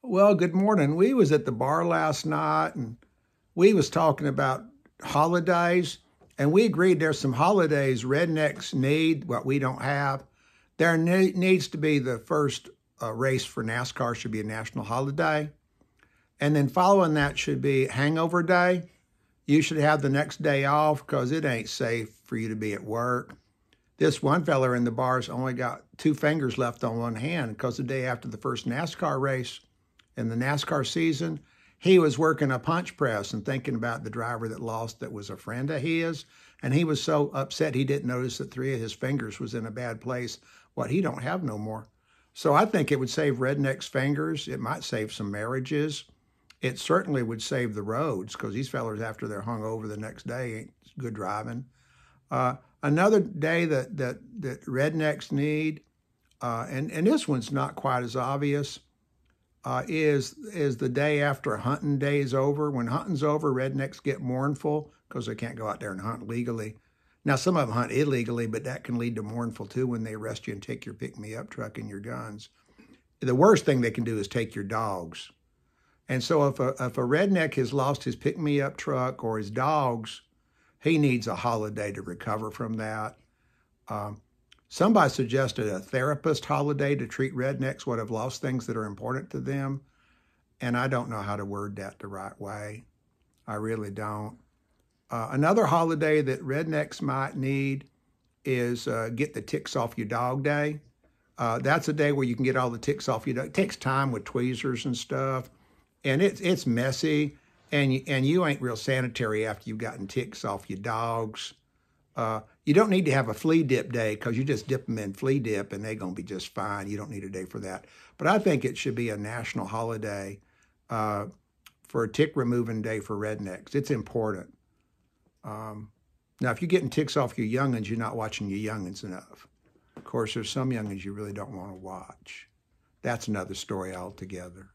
Well, good morning. We was at the bar last night and we was talking about holidays, and we agreed there's some holidays rednecks need, what we don't have. There needs to be the first race for NASCAR should be a national holiday. And then following that should be Hangover Day. You should have the next day off because it ain't safe for you to be at work. This one fella in the bar's only got two fingers left on one hand because the day after the first NASCAR race in the NASCAR season, he was working a punch press and thinking about the driver that lost that was a friend of his. And he was so upset he didn't notice that three of his fingers was in a bad place. What he don't have no more. So I think it would save rednecks' fingers. It might save some marriages. It certainly would save the roads because these fellers, after they're hung over the next day, ain't good driving. Another day that rednecks need, and this one's not quite as obvious, is the day after hunting day is over. When hunting's over, rednecks get mournful because they can't go out there and hunt legally. Now, some of them hunt illegally, but that can lead to mournful too when they arrest you and take your pick-me-up truck and your guns. The worst thing they can do is take your dogs. And so if a redneck has lost his pick-me-up truck or his dogs, he needs a holiday to recover from that. Somebody suggested a therapist holiday to treat rednecks what have lost things that are important to them. And I don't know how to word that the right way. I really don't. Another holiday that rednecks might need is get the ticks off your dog day. That's a day where you can get all the ticks off your dog. It takes time with tweezers and stuff. And it's messy. And you ain't real sanitary after you've gotten ticks off your dogs. You don't need to have a flea dip day because you just dip them in flea dip and they're going to be just fine. You don't need a day for that. But I think it should be a national holiday for a tick removing day for rednecks. It's important. Now, if you're getting ticks off your young'uns, you're not watching your young'uns enough. Of course, there's some young'uns you really don't want to watch. That's another story altogether.